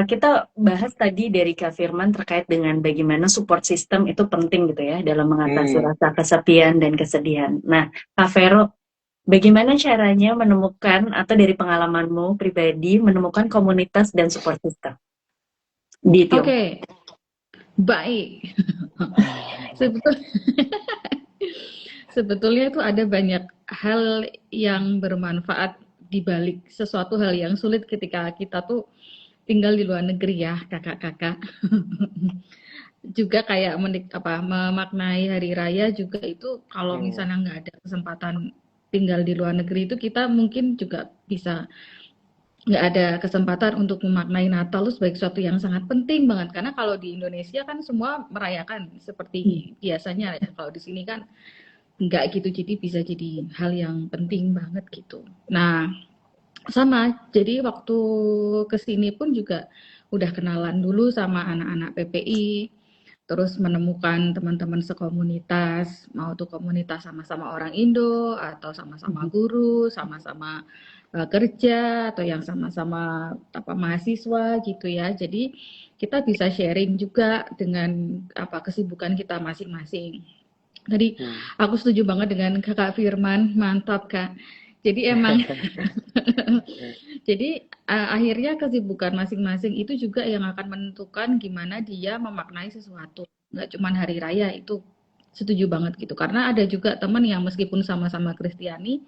kita bahas tadi dari Kak Firman terkait dengan bagaimana support system itu penting gitu ya dalam mengatasi rasa kesepian dan kesedihan. Nah, Kak Vero, bagaimana caranya menemukan atau dari pengalamanmu pribadi menemukan komunitas dan support system di Tiongkok?
Oke, baik. Sebetulnya itu ada banyak hal yang bermanfaat di balik sesuatu hal yang sulit ketika kita tuh tinggal di luar negeri ya, kakak-kakak. Juga kayak memaknai hari raya juga itu kalau misalnya nggak ada kesempatan tinggal di luar negeri itu kita mungkin juga bisa nggak ada kesempatan untuk memaknai Natal itu sebagai sesuatu yang sangat penting banget, karena kalau di Indonesia kan semua merayakan seperti biasanya ya, kalau di sini kan nggak gitu, jadi bisa jadi hal yang penting banget gitu. Nah, sama, jadi waktu kesini pun juga udah kenalan dulu sama anak-anak PPI, terus menemukan teman-teman sekomunitas, mau tuh komunitas sama-sama orang Indo, atau sama-sama guru, sama-sama kerja, atau yang sama-sama mahasiswa gitu ya. Jadi kita bisa sharing juga dengan kesibukan kita masing-masing. Tadi aku setuju banget dengan Kakak Firman, mantap Kak. Jadi emang jadi akhirnya kesibukan masing-masing itu juga yang akan menentukan gimana dia memaknai sesuatu. Nggak cuma hari raya, itu setuju banget gitu. Karena ada juga teman yang meskipun sama-sama Kristiani,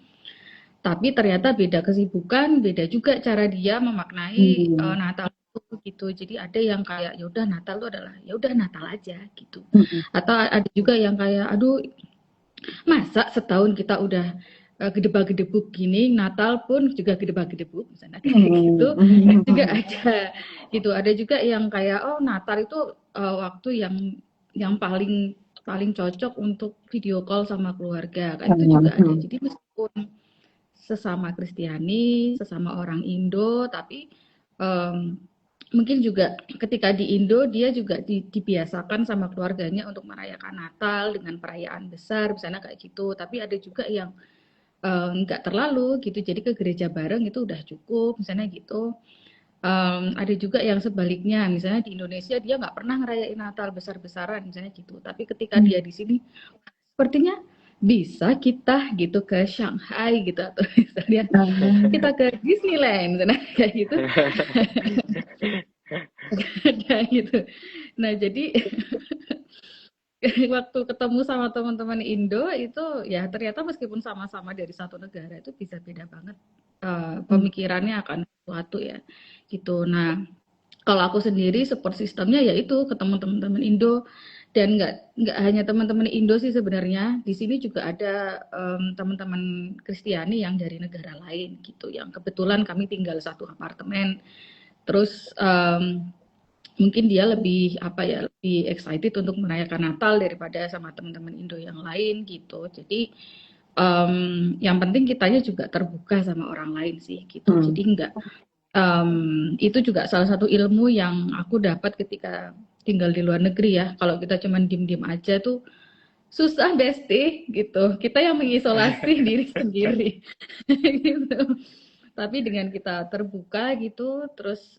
tapi ternyata beda kesibukan, beda juga cara dia memaknai Natal itu gitu. Jadi ada yang kayak ya udah Natal itu adalah ya udah Natal aja gitu. Atau ada juga yang kayak aduh, masa setahun kita udah gedebak-gedebuk gini, Natal pun juga gedebak-gedebuk misalnya kayak gitu. Juga ada gitu. Ada juga yang kayak oh Natal itu waktu yang paling cocok untuk video call sama keluarga. Kayak itu juga ada. Jadi meskipun sesama Kristiani, sesama orang Indo, tapi mungkin juga ketika di Indo dia juga dibiasakan sama keluarganya untuk merayakan Natal dengan perayaan besar, misalnya kayak gitu. Tapi ada juga yang nggak terlalu gitu, jadi ke gereja bareng itu udah cukup, misalnya gitu. Ada juga yang sebaliknya, misalnya di Indonesia dia nggak pernah ngerayain Natal besar-besaran, misalnya gitu. Tapi ketika dia di sini, sepertinya bisa kita gitu ke Shanghai gitu, atau misalnya kita ke Disneyland, misalnya kayak gitu. Ada gitu. Nah jadi waktu ketemu sama teman-teman Indo itu ya ternyata meskipun sama-sama dari satu negara itu bisa beda banget pemikirannya akan sesuatu ya gitu. Nah kalau aku sendiri support sistemnya yaitu ketemu teman-teman Indo Dan nggak hanya teman-teman Indo sih sebenarnya, di sini juga ada teman-teman Kristiani yang dari negara lain gitu, yang kebetulan kami tinggal satu apartemen. Terus mungkin dia lebih apa ya, lebih excited untuk merayakan Natal daripada sama teman-teman Indo yang lain gitu. Jadi yang penting kitanya juga terbuka sama orang lain sih gitu. Jadi nggak itu juga salah satu ilmu yang aku dapat ketika tinggal di luar negeri ya. Kalau kita cuman diem-diem aja tuh susah besti gitu. Kita yang mengisolasi diri sendiri gitu. Tapi dengan kita terbuka gitu, terus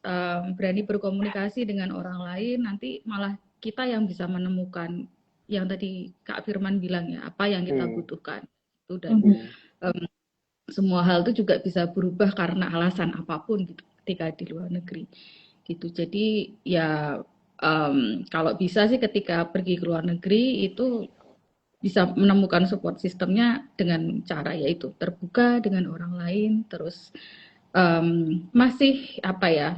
berani berkomunikasi dengan orang lain, nanti malah kita yang bisa menemukan yang tadi Kak Firman bilang ya, apa yang kita butuhkan. Itu dan semua hal itu juga bisa berubah karena alasan apapun gitu ketika di luar negeri gitu. Jadi ya kalau bisa sih ketika pergi ke luar negeri itu bisa menemukan support sistemnya dengan cara yaitu terbuka dengan orang lain, terus masih apa ya,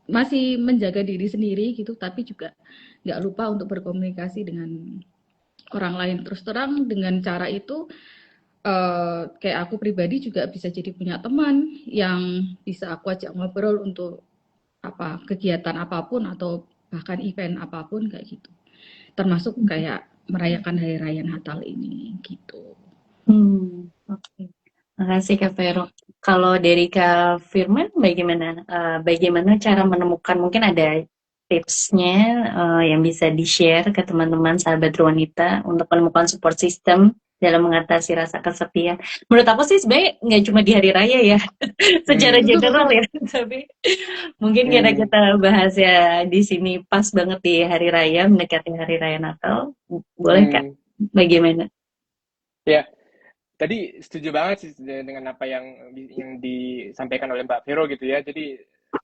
masih menjaga diri sendiri gitu, tapi juga nggak lupa untuk berkomunikasi dengan orang lain. Terus terang dengan cara itu kayak aku pribadi juga bisa jadi punya teman yang bisa aku ajak ngobrol untuk apa kegiatan apapun atau bahkan event apapun kayak gitu. Termasuk kayak merayakan Hari Raya Natal ini gitu.
Oke. Makasih Kak Vero. Kalau dari Kak Firman bagaimana? Bagaimana cara menemukan, mungkin ada tipsnya yang bisa di-share ke teman-teman sahabat wanita untuk menemukan support system dalam mengatasi rasa kesepian. Menurut aku sih sebenarnya nggak cuma di hari raya ya, secara general ya. Tapi mungkin karena kita bahas ya di sini pas banget di hari raya, mendekati hari raya Natal. Boleh Kak? Bagaimana?
Ya, tadi setuju banget sih dengan apa yang disampaikan oleh Mbak Vero gitu ya. Jadi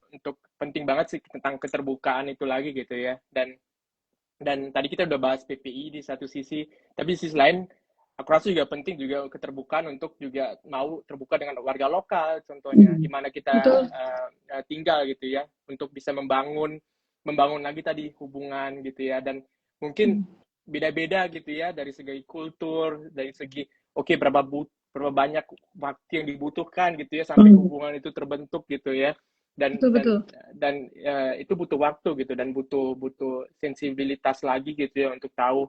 untuk penting banget sih tentang keterbukaan itu lagi gitu ya. Dan tadi kita udah bahas PPI di satu sisi, tapi di sisi lain aku rasa juga penting juga keterbukaan untuk juga mau terbuka dengan warga lokal contohnya, di mana kita tinggal gitu ya, untuk bisa membangun lagi tadi hubungan gitu ya. Dan mungkin beda-beda gitu ya dari segi kultur, dari segi berapa banyak waktu yang dibutuhkan gitu ya sampai hubungan itu terbentuk gitu ya. Dan itu butuh waktu gitu, dan butuh sensibilitas lagi gitu ya untuk tahu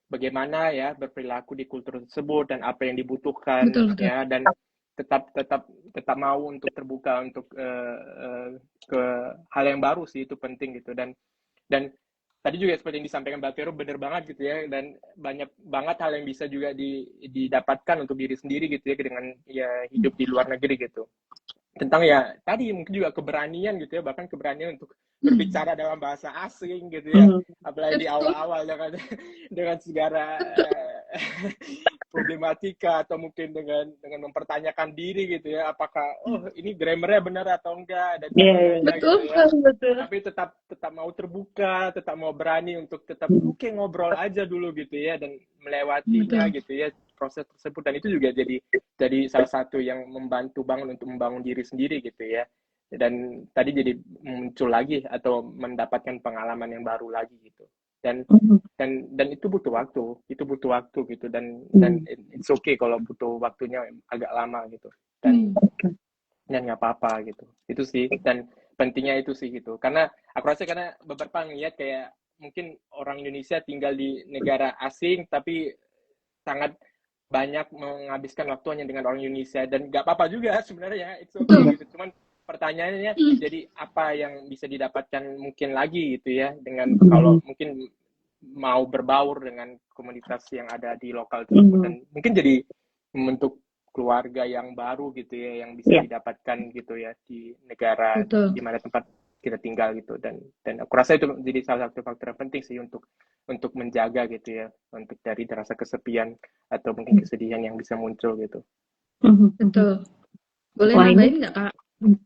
bagaimana ya berperilaku di kultur tersebut dan apa yang dibutuhkan ya, dan tetap mau untuk terbuka untuk ke hal yang baru sih, itu penting gitu. Dan tadi juga seperti yang disampaikan Mbak Vero benar banget gitu ya, dan banyak banget hal yang bisa juga didapatkan untuk diri sendiri gitu ya dengan ya hidup di luar negeri gitu. Tentang ya tadi mungkin juga keberanian gitu ya, bahkan keberanian untuk berbicara dalam bahasa asing gitu ya, apalagi di awal-awal dengan segala problematika, atau mungkin dengan mempertanyakan diri gitu ya, apakah ini grammarnya benar atau enggak, dan
betul,
gitu ya.
betul.
Tapi tetap mau terbuka, tetap mau berani untuk tetap ngobrol aja dulu gitu ya, dan melewatinya gitu ya proses tersebut. Dan itu juga jadi salah satu yang membantu banget untuk membangun diri sendiri gitu ya. Dan tadi jadi muncul lagi atau mendapatkan pengalaman yang baru lagi gitu. Dan itu butuh waktu gitu, dan it's okay kalau butuh waktunya agak lama gitu, dan nggak apa-apa gitu. Itu sih, dan pentingnya itu sih gitu, karena aku rasa karena beberapa ngeliat kayak mungkin orang Indonesia tinggal di negara asing tapi sangat banyak menghabiskan waktunya dengan orang Indonesia, dan nggak apa-apa juga sebenarnya, it's okay gitu. Cuman pertanyaannya jadi apa yang bisa didapatkan mungkin lagi gitu ya, dengan kalau mungkin mau berbaur dengan komunitas yang ada di lokal tersebut, dan mungkin jadi membentuk keluarga yang baru gitu ya, yang bisa didapatkan gitu ya di negara di mana tempat kita tinggal gitu. Dan aku rasa itu jadi salah satu faktor yang penting sih untuk menjaga gitu ya, untuk dari rasa kesepian atau mungkin kesedihan yang bisa muncul gitu.
Betul. Boleh nambahin nggak Kak?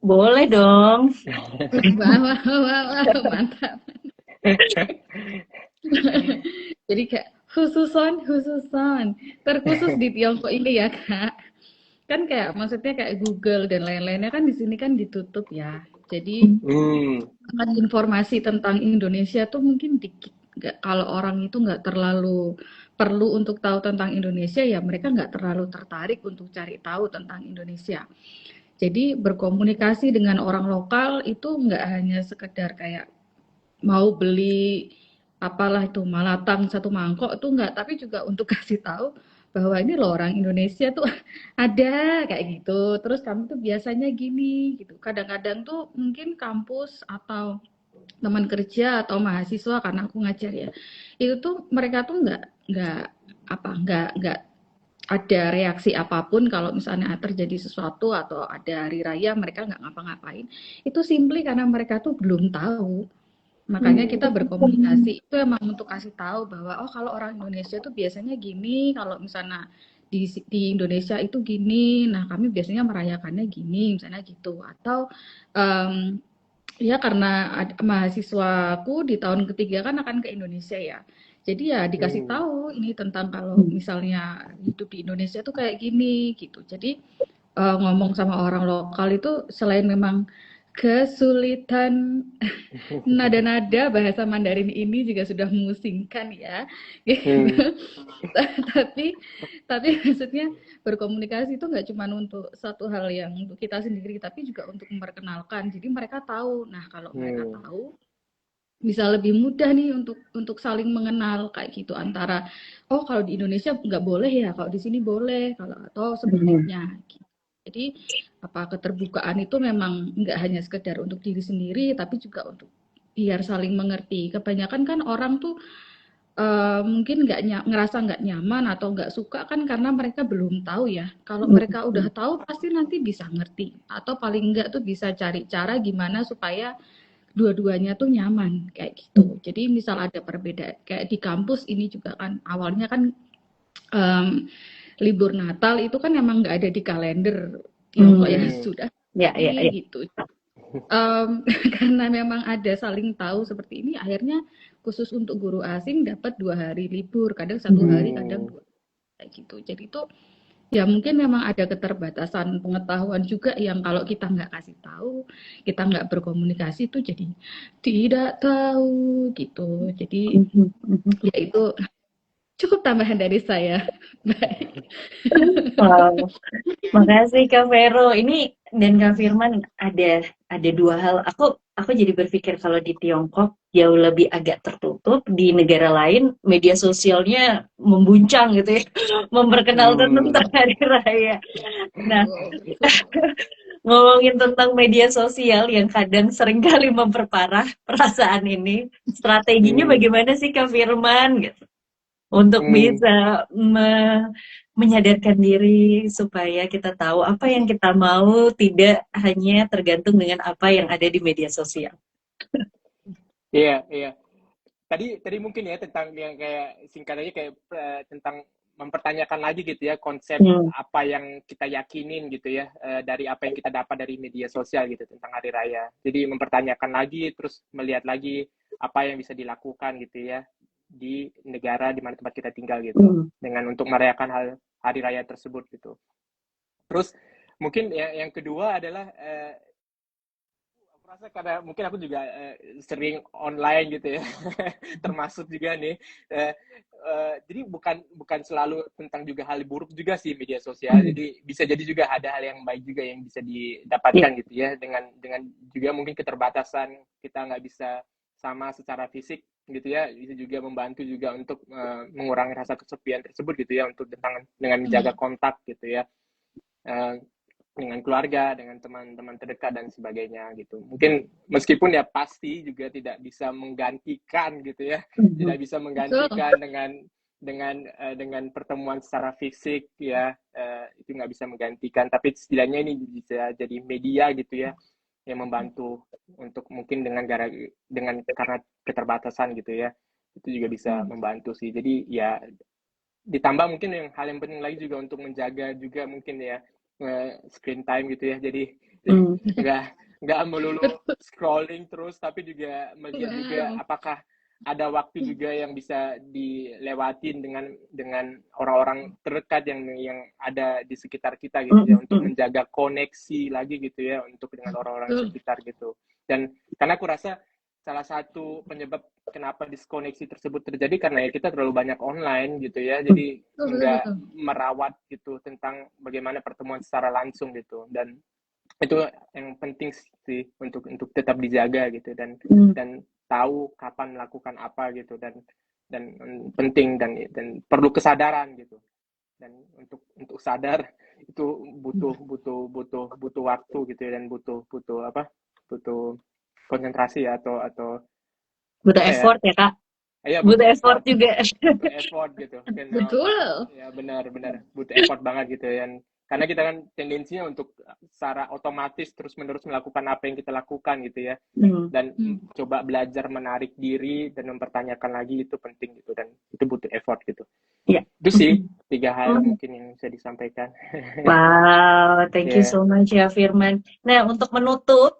Boleh dong.
Wah, mantap. Jadi kayak khususon terkhusus di Tiongkok ini ya Kak. Kan kayak maksudnya kayak Google dan lain-lainnya kan di sini kan ditutup ya. Jadi informasi tentang Indonesia tuh mungkin dikit, kalau orang itu nggak terlalu perlu untuk tahu tentang Indonesia, ya mereka nggak terlalu tertarik untuk cari tahu tentang Indonesia. Jadi berkomunikasi dengan orang lokal itu nggak hanya sekedar kayak mau beli apalah itu malatang satu mangkok tuh enggak, tapi juga untuk kasih tahu bahwa ini loh orang Indonesia tuh ada kayak gitu. Terus kamu tuh biasanya gini gitu. Kadang-kadang tuh mungkin kampus atau teman kerja atau mahasiswa karena aku ngajar ya. Itu tuh mereka tuh enggak ada reaksi apapun kalau misalnya terjadi sesuatu atau ada hari raya mereka nggak ngapa-ngapain. Itu simply karena mereka tuh belum tahu. Makanya kita berkomunikasi itu emang untuk kasih tahu bahwa oh kalau orang Indonesia tuh biasanya gini, kalau misalnya di Indonesia itu gini, nah kami biasanya merayakannya gini, misalnya gitu. Atau um, ya karena mahasiswaku di tahun ketiga kan akan ke Indonesia ya. Jadi ya dikasih tahu ini tentang kalau misalnya hidup di Indonesia tuh kayak gini gitu. Jadi ngomong sama orang lokal itu selain memang kesulitan nada-nada bahasa Mandarin ini juga sudah memusingkan ya, gitu. Tapi maksudnya berkomunikasi itu nggak cuma untuk satu hal yang untuk kita sendiri, tapi juga untuk memperkenalkan. Jadi mereka tahu. Nah, kalau mereka tahu, bisa lebih mudah nih untuk saling mengenal kayak gitu antara oh kalau di Indonesia nggak boleh ya, kalau di sini boleh, kalau atau sebaliknya. Gitu. Jadi keterbukaan itu memang nggak hanya sekedar untuk diri sendiri, tapi juga untuk biar saling mengerti. Kebanyakan kan orang tuh mungkin ngerasa nggak nyaman atau nggak suka kan karena mereka belum tahu ya. Kalau mereka udah tahu pasti nanti bisa ngerti atau paling nggak tuh bisa cari cara gimana supaya dua-duanya tuh nyaman kayak gitu. Jadi misal ada perbedaan kayak di kampus ini juga kan awalnya kan libur Natal itu kan emang nggak ada di kalender Tiongkok ya sudah gitu. Karena memang ada saling tahu seperti ini, akhirnya khusus untuk guru asing dapat 2 hari libur, kadang 1 hari, kadang 2 kayak gitu. Jadi itu ya mungkin memang ada keterbatasan pengetahuan juga yang kalau kita nggak kasih tahu, kita nggak berkomunikasi itu jadi tidak tahu gitu. Jadi ya itu cukup tambahan dari saya. Baik.
Wow, makasih Kak Vero. Ini dan Kak Firman ada dua hal. Aku jadi berpikir kalau di Tiongkok jauh lebih agak tertutup, di negara lain media sosialnya membuncang gitu ya, memperkenalkan tentang hari raya. Nah, ngomongin tentang media sosial yang kadang seringkali memperparah perasaan ini, strateginya bagaimana sih Kak Firman gitu? Untuk bisa menyadarkan diri supaya kita tahu apa yang kita mau, tidak hanya tergantung dengan apa yang ada di media sosial.
Iya, iya. Tadi mungkin ya tentang yang kayak singkatannya kayak tentang mempertanyakan lagi gitu ya konsep apa yang kita yakinin gitu ya dari apa yang kita dapat dari media sosial gitu tentang hari raya. Jadi mempertanyakan lagi terus melihat lagi apa yang bisa dilakukan gitu ya di negara di mana tempat kita tinggal gitu dengan untuk merayakan hari raya tersebut gitu. Terus mungkin yang kedua adalah aku rasa karena mungkin aku juga sering online gitu ya termasuk juga nih jadi bukan selalu tentang juga hal buruk juga sih media sosial, jadi bisa jadi juga ada hal yang baik juga yang bisa didapatkan gitu ya dengan juga mungkin keterbatasan kita nggak bisa sama secara fisik gitu ya, bisa juga membantu juga untuk mengurangi rasa kesepian tersebut gitu ya, untuk dengan menjaga kontak gitu ya dengan keluarga, dengan teman-teman terdekat dan sebagainya gitu. Mungkin meskipun ya pasti juga tidak bisa menggantikan gitu ya, tidak bisa menggantikan dengan pertemuan secara fisik ya, itu nggak bisa menggantikan. Tapi setidaknya ini bisa jadi media gitu ya, yang membantu untuk mungkin karena keterbatasan gitu ya, itu juga bisa membantu sih. Jadi ya ditambah mungkin hal yang penting lagi juga untuk menjaga juga mungkin ya screen time gitu ya, jadi nggak melulu scrolling terus, tapi juga melihat juga apakah ada waktu juga yang bisa dilewatin dengan orang-orang terdekat yang ada di sekitar kita gitu ya, untuk menjaga koneksi lagi gitu ya untuk dengan orang-orang sekitar gitu. Dan karena aku rasa salah satu penyebab kenapa diskoneksi tersebut terjadi karena ya kita terlalu banyak online gitu ya, jadi
Betul, betul,
nggak
betul.
merawat gitu tentang bagaimana pertemuan secara langsung gitu, dan itu yang penting sih untuk tetap dijaga gitu, dan tahu kapan melakukan apa gitu, dan penting, dan perlu kesadaran gitu, dan untuk sadar itu butuh waktu gitu ya, dan butuh apa, butuh konsentrasi ya, atau
Butuh
apa ya,
effort ya Kak,
ya
butuh
butuh
effort
effort,
juga.
butuh effort gitu kan.
Betul.
Ya benar butuh effort banget gitu ya, karena kita kan tendensinya untuk secara otomatis terus menerus melakukan apa yang kita lakukan gitu ya,
Hmm.
dan coba belajar menarik diri dan mempertanyakan lagi itu penting gitu, dan itu butuh effort gitu.
Ya.
Itu sih 3 hal mungkin yang bisa disampaikan.
Wow, thank you
Ya.
so much ya Firman. Nah, untuk menutup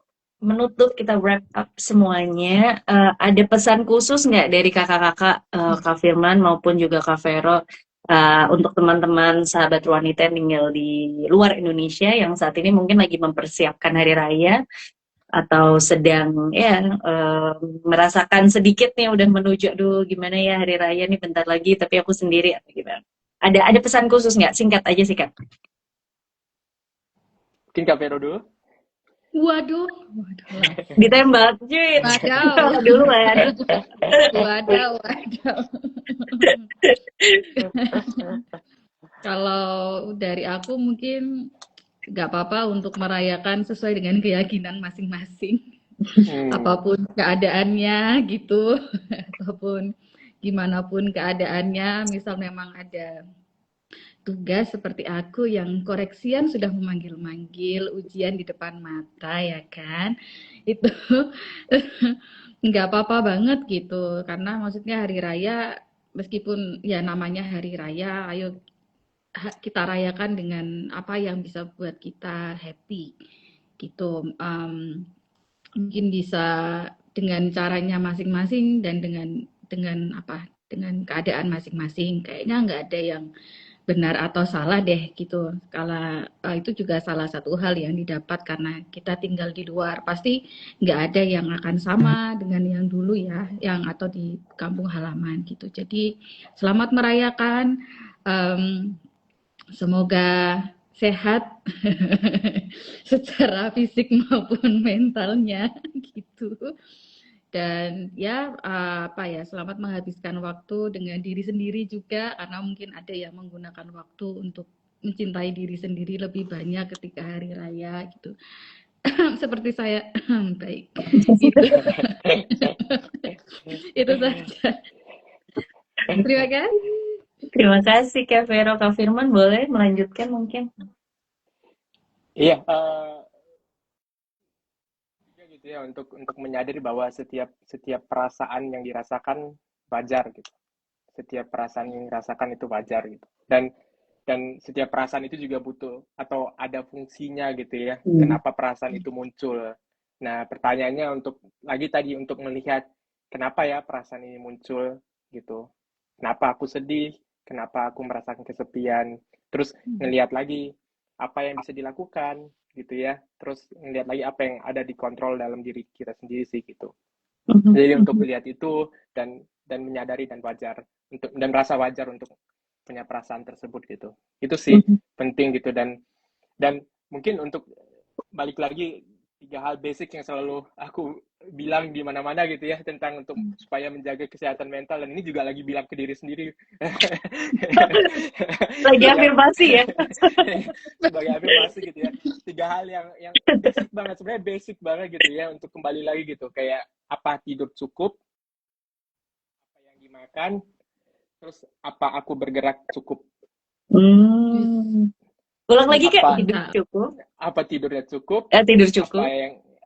kita wrap up semuanya, ada pesan khusus nggak dari kakak-kakak, Kak Firman maupun juga Kak Vero, untuk teman-teman sahabat wanita yang tinggal di luar Indonesia yang saat ini mungkin lagi mempersiapkan hari raya atau sedang ya merasakan sedikit nih udah menuju, aduh gimana ya hari raya nih bentar lagi tapi aku sendiri atau gimana? Ada pesan khusus nggak? Singkat aja sih Kak.
Mungkin Kak Vero dulu.
Waduh.
Ditembak, Jit.
Wadaw.
Duluan.
Wadaw. Kalau dari aku mungkin nggak apa-apa untuk merayakan sesuai dengan keyakinan masing-masing. Apapun keadaannya gitu, apapun gimana pun keadaannya, misal memang ada tugas seperti aku yang koreksian sudah memanggil-manggil, ujian di depan mata ya kan, itu nggak apa-apa banget gitu, karena maksudnya hari raya meskipun ya namanya hari raya, ayo kita rayakan dengan apa yang bisa buat kita happy gitu. Mungkin bisa dengan caranya masing-masing dan dengan apa, dengan keadaan masing-masing. Kayaknya nggak ada yang benar atau salah deh gitu. Kalau itu juga salah satu hal yang didapat karena kita tinggal di luar. Pasti nggak ada yang akan sama dengan yang dulu ya, yang atau di kampung halaman gitu. Jadi selamat merayakan. Semoga sehat secara fisik maupun mentalnya gitu. Dan ya apa ya, selamat menghabiskan waktu dengan diri sendiri juga, karena mungkin ada yang menggunakan waktu untuk mencintai diri sendiri lebih banyak ketika hari raya gitu. Seperti saya. Baik gitu. Itu saja. Terima kasih.
Terima kasih Kak Vero. Kak Firman boleh melanjutkan mungkin?
Iya, gitu ya, untuk menyadari bahwa setiap perasaan yang dirasakan wajar gitu. Setiap perasaan yang dirasakan itu wajar gitu. Dan setiap perasaan itu juga butuh atau ada fungsinya gitu ya. Kenapa perasaan itu muncul? Nah, pertanyaannya untuk melihat kenapa ya perasaan ini muncul gitu. Kenapa aku sedih? Kenapa aku merasakan kesepian? Terus ngelihat lagi apa yang bisa dilakukan gitu ya. Terus ngelihat lagi apa yang ada di kontrol dalam diri kita sendiri sih gitu. Jadi untuk melihat itu dan menyadari dan merasa wajar untuk punya perasaan tersebut gitu. Itu sih penting gitu, dan mungkin untuk balik lagi 3 hal basic yang selalu aku bilang di mana-mana gitu ya, tentang untuk supaya menjaga kesehatan mental, dan ini juga lagi bilang ke diri sendiri.
Lagi afirmasi ya.
Sebagai afirmasi gitu ya. 3 hal yang basic banget, sebenarnya basic banget gitu ya, untuk kembali lagi gitu, kayak apa tidur cukup, apa yang dimakan, terus apa aku bergerak cukup.
Ulang lagi Kak, tidur cukup.
Apa tidurnya cukup?
Tidur cukup.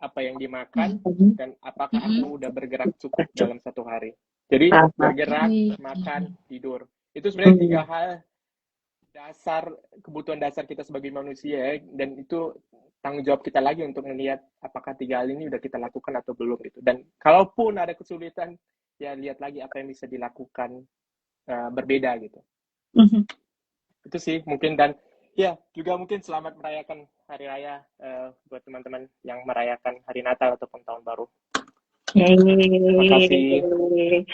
Apa yang dimakan, dan apakah aku udah bergerak cukup dalam satu hari. Jadi bergerak, makan, tidur. Itu sebenarnya 3 hal dasar, kebutuhan dasar kita sebagai manusia ya, dan itu tanggung jawab kita lagi untuk melihat apakah 3 hal ini udah kita lakukan atau belum gitu. Dan kalaupun ada kesulitan, ya lihat lagi apa yang bisa dilakukan berbeda gitu. Itu sih mungkin, dan ya juga mungkin selamat merayakan hari raya buat teman-teman yang merayakan hari Natal ataupun tahun baru. Terima kasih.
Yeay.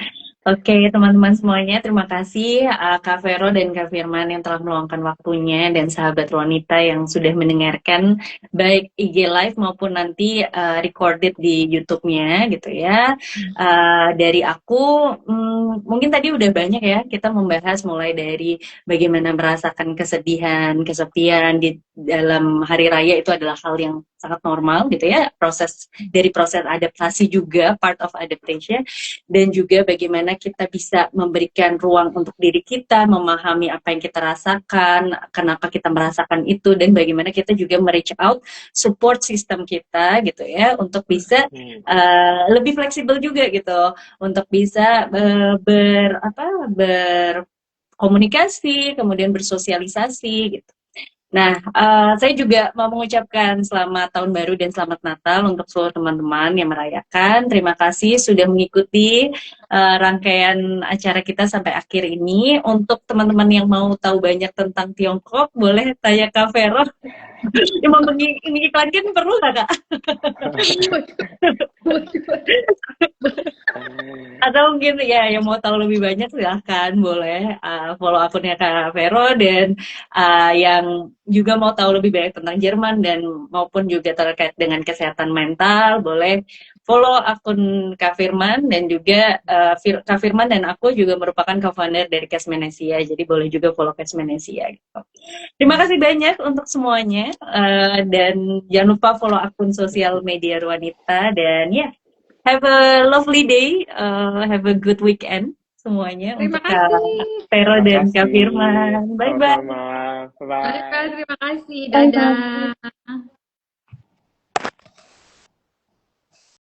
Oke, teman-teman semuanya, terima kasih Kak Vero dan Kak Firman yang telah meluangkan waktunya dan sahabat wanita yang sudah mendengarkan baik IG Live maupun nanti recorded di YouTube-nya gitu ya. Dari aku, mungkin tadi udah banyak ya kita membahas mulai dari bagaimana merasakan kesedihan, kesepian di dalam hari raya itu adalah hal yang sangat normal gitu ya, proses adaptasi juga, part of adaptation, dan juga bagaimana kita bisa memberikan ruang untuk diri kita, memahami apa yang kita rasakan, kenapa kita merasakan itu, dan bagaimana kita juga reach out support system kita gitu ya, untuk bisa lebih fleksibel juga gitu, untuk bisa berkomunikasi, kemudian bersosialisasi gitu. Nah, saya juga mau mengucapkan selamat tahun baru dan selamat Natal untuk seluruh teman-teman yang merayakan. Terima kasih sudah mengikuti rangkaian acara kita sampai akhir ini. Untuk teman-teman yang mau tahu banyak tentang Tiongkok, boleh tanya Kak Vero. Yang mau mengiklankan perlu nggak, Kak? Atau mungkin ya yang mau tahu lebih banyak silahkan boleh follow akunnya Kak Vero, dan yang juga mau tahu lebih banyak tentang Jerman dan maupun juga terkait dengan kesehatan mental boleh follow akun Kak Firman, dan juga Kak Firman dan aku juga merupakan co-founder dari Cashmanesia, jadi boleh juga follow Cashmanesia gitu. Terima kasih banyak untuk semuanya, dan jangan lupa follow akun sosial media Ruanita, dan ya have a lovely day, have a good weekend semuanya.
Terima
Untuk Kak
kasih.
Vero
Terima
dan Kak
kasih.
Firman. Bye bye.
Sama-sama. Bye-bye.
Terima kasih.
Bye bye.
Dadah.